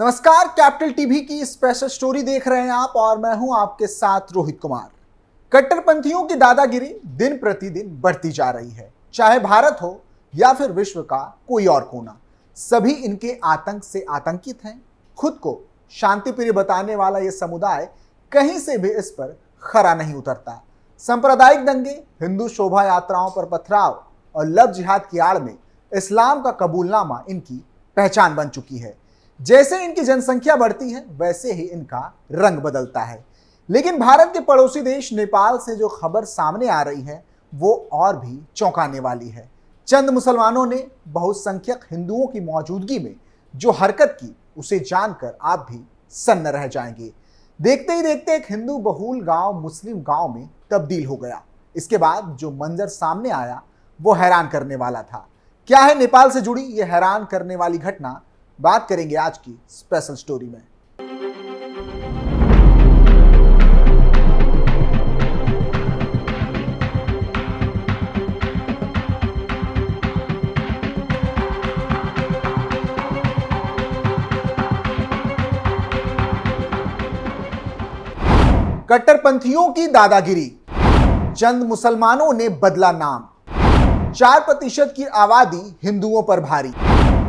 नमस्कार, capital TV की special story देख रहे हैं आप और मैं हूं आपके साथ रोहित कुमार। कट्टरपंथियों की दादागिरी दिन प्रतिदिन बढ़ती जा रही है। चाहे भारत हो या फिर विश्व का कोई और कोना, सभी इनके आतंक से आतंकित हैं। खुद को शांति प्रिय बताने वाला यह समुदाय कहीं से भी इस पर खरा नहीं उतरता। सांप्रदायिक दंगे, हिंदू शोभा यात्राओं पर पथराव और लव जिहाद की आड़ में इस्लाम का कबूलनामा इनकी पहचान बन चुकी है। जैसे इनकी जनसंख्या बढ़ती है वैसे ही इनका रंग बदलता है। लेकिन भारत के पड़ोसी देश नेपाल से जो खबर सामने आ रही है वो और भी चौंकाने वाली है। चंद मुसलमानों ने बहुसंख्यक हिंदुओं की मौजूदगी में जो हरकत की उसे जानकर आप भी सन्न रह जाएंगे। देखते ही देखते एक हिंदू बहुल गांव मुस्लिम गांव में तब्दील हो गया। इसके बाद जो मंजर सामने आया वो हैरान करने वाला था। क्या है नेपाल से जुड़ी यह हैरान करने वाली घटना, बात करेंगे आज की स्पेशल स्टोरी में। कट्टरपंथियों की दादागिरी, चंद मुसलमानों ने बदला नाम, 4% की आबादी हिंदुओं पर भारी,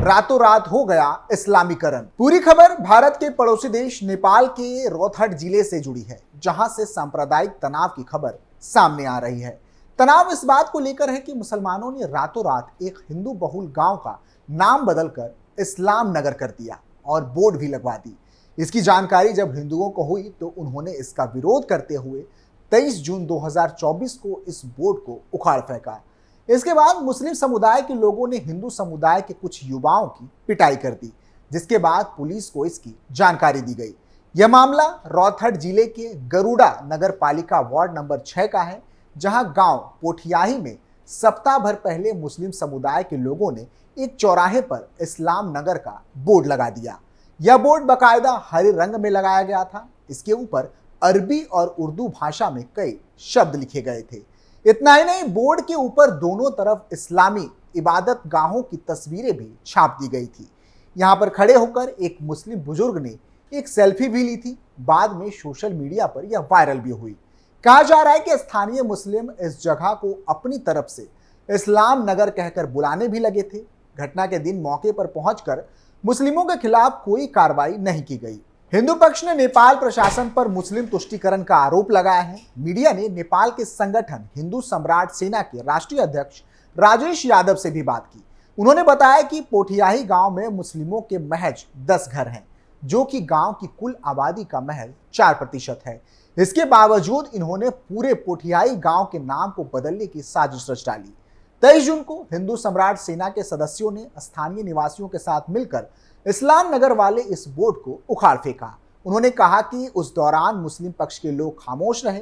रातों रात हो गया इस्लामीकरण। पूरी खबर भारत के पड़ोसी देश नेपाल के रोहतक जिले से जुड़ी है, जहां से सांप्रदायिक तनाव की खबर सामने आ रही है। तनाव इस बात को लेकर है कि मुसलमानों ने रातों रात एक हिंदू बहुल गांव का नाम बदलकर इस्लाम नगर कर दिया और बोर्ड भी लगवा दी। इसकी जानकारी जब हिंदुओं को हुई तो उन्होंने इसका विरोध करते हुए 23 जून 2024 को इस बोर्ड को उखाड़ फेंका। इसके बाद मुस्लिम समुदाय के लोगों ने हिंदू समुदाय के कुछ युवाओं की पिटाई कर दी, जिसके बाद पुलिस को इसकी जानकारी दी गई। यह मामला रोहतक जिले के गरुड़ा नगर पालिका वार्ड नंबर 6 का है, जहां गांव पोठियाही में सप्ताह भर पहले मुस्लिम समुदाय के लोगों ने एक चौराहे पर इस्लाम नगर का बोर्ड लगा दिया। यह बोर्ड बाकायदा हरे रंग में लगाया गया था। इसके ऊपर अरबी और उर्दू भाषा में कई शब्द लिखे गए थे। इतना ही नहीं, बोर्ड के ऊपर दोनों तरफ इस्लामी इबादत गाहों की तस्वीरें भी छाप दी गई थी। यहाँ पर खड़े होकर एक मुस्लिम बुजुर्ग ने एक सेल्फी भी ली थी। बाद में सोशल मीडिया पर यह वायरल भी हुई। कहा जा रहा है कि स्थानीय मुस्लिम इस जगह को अपनी तरफ से इस्लाम नगर कहकर बुलाने भी लगे थे। घटना के दिन मौके पर पहुंचकर मुस्लिमों के खिलाफ कोई कार्रवाई नहीं की गई। हिंदू पक्ष ने नेपाल प्रशासन पर मुस्लिम तुष्टीकरण का आरोप लगाया है। मीडिया ने नेपाल के संगठन हिंदू सम्राट सेना के राष्ट्रीय अध्यक्ष राजेश यादव से भी बात की। उन्होंने बताया कि पोठियाही गांव में मुस्लिमों के महज 10 घर हैं, जो कि गांव की कुल आबादी का महज 4% है। इसके बावजूद इन्होंने पूरे पोठियाही गांव के नाम को बदलने की साजिश रच डाली। 23 जून को हिंदू सम्राट सेना के सदस्यों ने स्थानीय निवासियों के साथ मिलकर इस्लाम नगर वाले इस बोर्ड को उखाड़ फेंका। उन्होंने कहा कि उस दौरान मुस्लिम पक्ष के लोग खामोश रहे,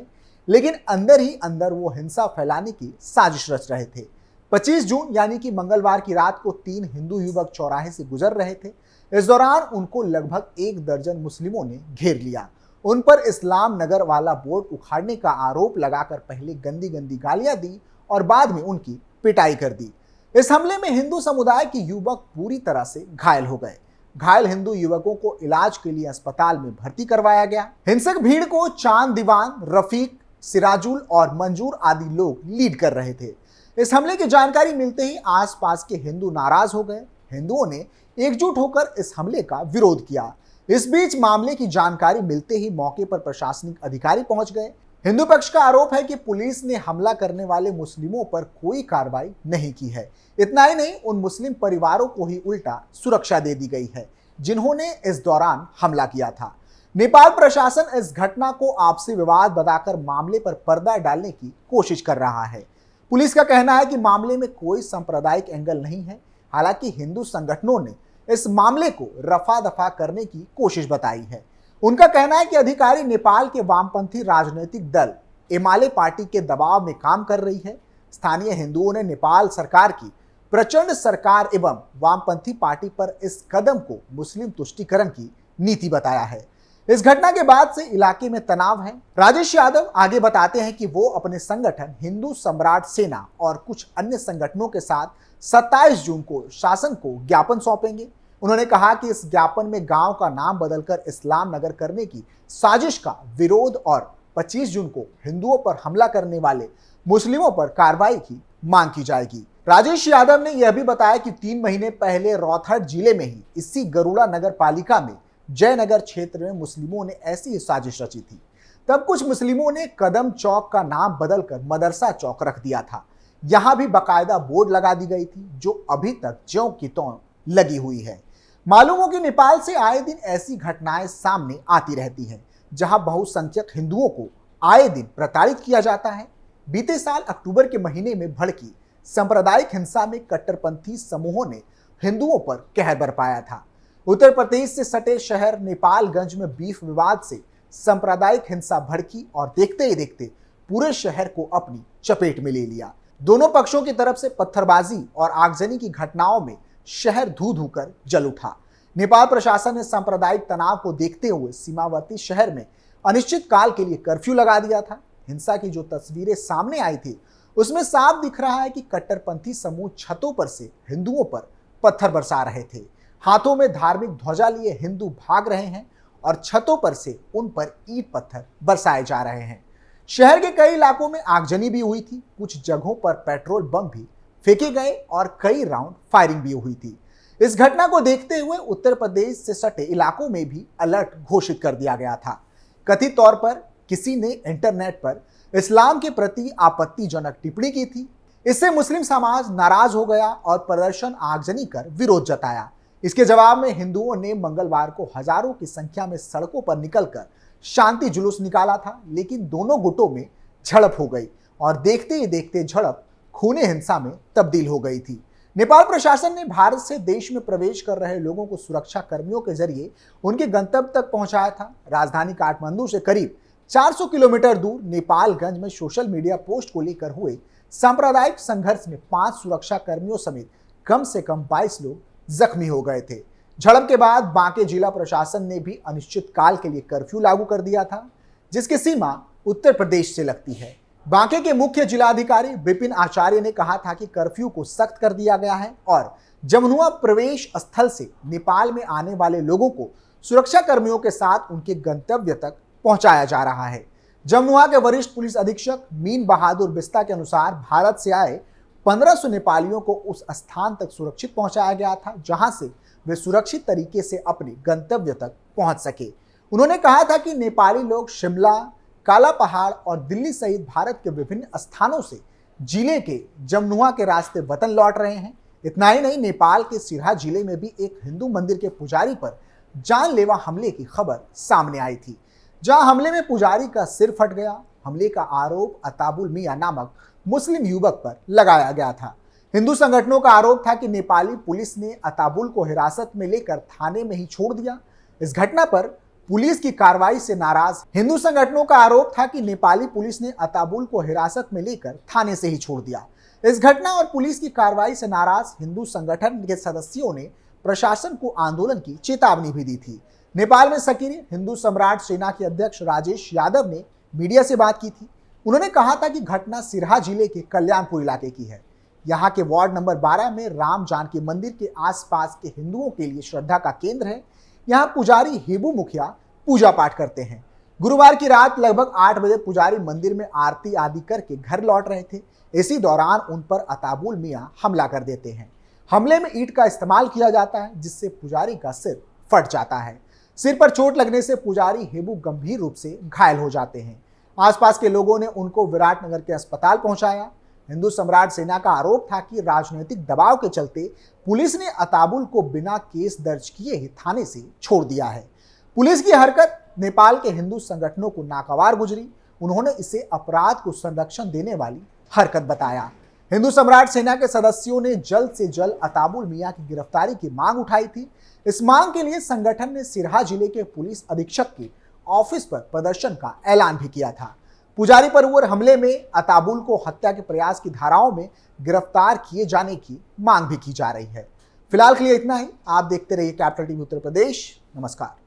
लेकिन अंदर ही अंदर वो हिंसा फैलाने की साजिश रच रहे थे। 25 जून यानी कि मंगलवार की रात को 3 हिंदू युवक चौराहे से गुजर रहे थे। इस दौरान उनको लगभग 1 दर्जन मुस्लिमों ने घेर लिया। उन पर इस्लाम नगर वाला बोर्ड उखाड़ने का आरोप लगाकर पहले गंदी गंदी गालियां दी और बाद में उनकी पिटाई कर दी। इस हमले में हिंदू समुदाय के युवक पूरी तरह से घायल हो गए। घायल हिंदू युवकों को इलाज के लिए अस्पताल में भर्ती करवाया गया। हिंसक भीड़ को चांद दीवान, रफीक, सिराजुल और मंजूर आदि लोग लीड कर रहे थे। इस हमले की जानकारी मिलते ही आसपास के हिंदू नाराज हो गए। हिंदुओं ने एकजुट होकर इस हमले का विरोध किया। इस बीच मामले की जानकारी मिलते ही मौके पर प्रशासनिक अधिकारी पहुंच गए। हिंदू पक्ष का आरोप है कि पुलिस ने हमला करने वाले मुस्लिमों पर कोई कार्रवाई नहीं की है। इतना ही नहीं, उन मुस्लिम परिवारों को ही उल्टा सुरक्षा दे दी गई है जिन्होंने इस दौरान हमला किया था। नेपाल प्रशासन इस घटना को आपसी विवाद बताकर मामले पर पर्दा डालने की कोशिश कर रहा है। पुलिस का कहना है कि मामले में कोई सांप्रदायिक एंगल नहीं है। हालांकि हिंदू संगठनों ने इस मामले को रफा दफा करने की कोशिश बताई है। उनका कहना है कि अधिकारी नेपाल के वामपंथी राजनीतिक दल एमाले पार्टी के दबाव में काम कर रही है। स्थानीय हिंदुओं ने नेपाल सरकार की प्रचंड सरकार एवं वामपंथी पार्टी पर इस कदम को मुस्लिम तुष्टीकरण की नीति बताया है। इस घटना के बाद से इलाके में तनाव है। राजेश यादव आगे बताते हैं कि वो अपने संगठन हिंदू सम्राट सेना और कुछ अन्य संगठनों के साथ 27 जून को शासन को ज्ञापन सौंपेंगे। उन्होंने कहा कि इस ज्ञापन में गांव का नाम बदलकर इस्लाम नगर करने की साजिश का विरोध और 25 जून को हिंदुओं पर हमला करने वाले मुस्लिमों पर कार्रवाई की मांग की जाएगी। राजेश यादव ने यह भी बताया कि 3 महीने पहले रौथहट जिले में ही इसी गरुड़ा नगर पालिका में जयनगर क्षेत्र में मुस्लिमों ने ऐसी साजिश रची थी। तब कुछ मुस्लिमों ने कदम चौक का नाम बदलकर मदरसा चौक रख दिया था। यहां भी बकायदा बोर्ड लगा दी गई थी जो अभी तक ज्यों की त्यों लगी हुई है। मालूम हो कि नेपाल से आए दिन ऐसी घटनाएं सामने आती रहती हैं जहां बहुसंख्यक हिंदुओं को आए दिन प्रताड़ित किया जाता है। बीते साल अक्टूबर के महीने में भड़की सांप्रदायिक हिंसा में कट्टरपंथी समूहों ने हिंदुओं पर कहर बरपाया था। उत्तर प्रदेश से सटे शहर नेपालगंज में बीफ विवाद से सांप्रदायिक हिंसा भड़की और देखते ही देखते पूरे शहर को अपनी चपेट में ले लिया। दोनों पक्षों की तरफ से पत्थरबाजी और आगजनी की घटनाओं में शहर धू धू कर जल उठा। नेपाल प्रशासन ने सांप्रदायिक तनाव को देखते हुए सीमावर्ती शहर में अनिश्चित काल के लिए कर्फ्यू लगा दिया था। हिंसा की जो तस्वीरें सामने आई थी उसमें साफ दिख रहा है कि कट्टरपंथी समूह छतों पर से हिंदुओं पर पत्थर बरसा रहे थे। हाथों में धार्मिक ध्वजा लिए हिंदू भाग रहे हैं और छतों पर से उन पर ईंट पत्थर बरसाए जा रहे हैं। शहर के कई इलाकों में आगजनी भी हुई थी। कुछ जगहों पर पेट्रोल बम भी फेंके गए और कई राउंड फायरिंग भी हुई थी। इस घटना को देखते हुए उत्तर प्रदेश से सटे इलाकों में भी अलर्ट घोषित कर दिया गया था। कथित तौर पर किसी ने इंटरनेट पर इस्लाम के प्रति आपत्तिजनक टिप्पणी की थी। इससे मुस्लिम समाज नाराज हो गया और प्रदर्शन आगजनी कर विरोध जताया। इसके जवाब में हिंदुओं ने मंगलवार को हजारों की संख्या में सड़कों पर निकलकर शांति जुलूस निकाला था, लेकिन दोनों गुटों में झड़प हो गई और देखते ही देखते झड़प खूनी हिंसा में तब्दील हो गई थी। नेपाल प्रशासन ने भारत से देश में प्रवेश कर रहे लोगों को सुरक्षा कर्मियों के जरिए उनके गंतव्य तक पहुंचाया था। राजधानी काठमांडू से करीब 400 किलोमीटर दूर नेपालगंज में सोशल मीडिया पोस्ट को लेकर हुए सांप्रदायिक संघर्ष में 5 सुरक्षा कर्मियों समेत कम से कम 22 लोग जख्मी हो गए थे। झड़प के बाद बांके जिला प्रशासन ने भी अनिश्चित काल के लिए कर्फ्यू लागू कर दिया था, जिसकी सीमा उत्तर प्रदेश से लगती है। बांके के मुख्य जिलाधिकारी विपिन आचार्य ने कहा था कि कर्फ्यू को सख्त कर दिया गया है और जमनुआ प्रवेश स्थल से नेपाल में आने वाले लोगों को सुरक्षा कर्मियों के साथ उनके गंतव्य तक पहुंचाया जा रहा है। जमनुआ के वरिष्ठ पुलिस अधीक्षक मीन बहादुर बिस्ता के अनुसार भारत से आए 1500 नेपालियों को उस स्थान तक सुरक्षित पहुंचाया गया था जहां से वे सुरक्षित तरीके से अपने गंतव्य तक पहुंच सके। उन्होंने कहा था कि नेपाली लोग शिमला, काला पहाड़ और दिल्ली सहित भारत के विभिन्न स्थानों से जिले के जमनुआ के रास्ते वतन लौट रहे हैं। इतना ही नहीं, नेपाल के सिरहा जिले में भी एक हिंदू मंदिर के पुजारी पर जानलेवा हमले की खबर सामने आई थी, जहां हमले में पुजारी का सिर फट गया। हमले का आरोप अताबुल मिया नामक मुस्लिम युवक पर लगाया गया था। हिंदू संगठनों का आरोप था कि नेपाली पुलिस ने अताबुल को हिरासत में लेकर थाने में ही छोड़ दिया। इस घटना पर पुलिस की कार्रवाई से नाराज हिंदू संगठनों का आरोप था कि नेपाली पुलिस ने अताबुल को हिरासत में लेकर थाने से ही छोड़ दिया। इस घटना और पुलिस की कार्रवाई से नाराज हिंदू संगठन के सदस्यों ने प्रशासन को आंदोलन की चेतावनी भी दी थी। नेपाल में सक्रिय हिंदू सम्राट सेना के अध्यक्ष राजेश यादव ने मीडिया से बात की थी। उन्होंने कहा था कि घटना सिरहा जिले के कल्याणपुर इलाके की है। यहाँ के वार्ड नंबर 12 में राम जानकी मंदिर के आसपास के हिंदुओं के लिए श्रद्धा का केंद्र है। यहाँ पुजारी हेबू मुखिया पूजा पाठ करते हैं। गुरुवार की रात लगभग 8 बजे पुजारी मंदिर में आरती आदि करके घर लौट रहे थे। इसी दौरान उन पर अताबुल मियां हमला कर देते हैं। हमले में ईंट का इस्तेमाल किया जाता है, जिससे पुजारी का सिर फट जाता है। सिर पर चोट लगने से पुजारी हेबू गंभीर रूप से घायल हो जाते हैं। आसपास के लोगों ने उनको विराटनगर के अस्पताल पहुंचाया। हिंदू सम्राट सेना का आरोप था कि राजनीतिक दबाव के चलते पुलिस ने अताबुल को बिना केस दर्ज किए ही थाने से छोड़ दिया है। पुलिस की हरकत नेपाल के हिंदू संगठनों को नागवार गुजरी। उन्होंने इसे अपराध को संरक्षण देने वाली हरकत बताया। हिंदू सम्राट सेना के सदस्यों ने जल्द से जल्द अताबुल मियां की गिरफ्तारी की मांग उठाई थी। इस मांग के लिए संगठन ने सिरहा जिले के पुलिस अधीक्षक के ऑफिस पर प्रदर्शन का ऐलान भी किया था। पुजारी पर हुए हमले में अताबुल को हत्या के प्रयास की धाराओं में गिरफ्तार किए जाने की मांग भी की जा रही है। फिलहाल के लिए इतना ही। आप देखते रहिए कैपिटल टीवी उत्तर प्रदेश। नमस्कार।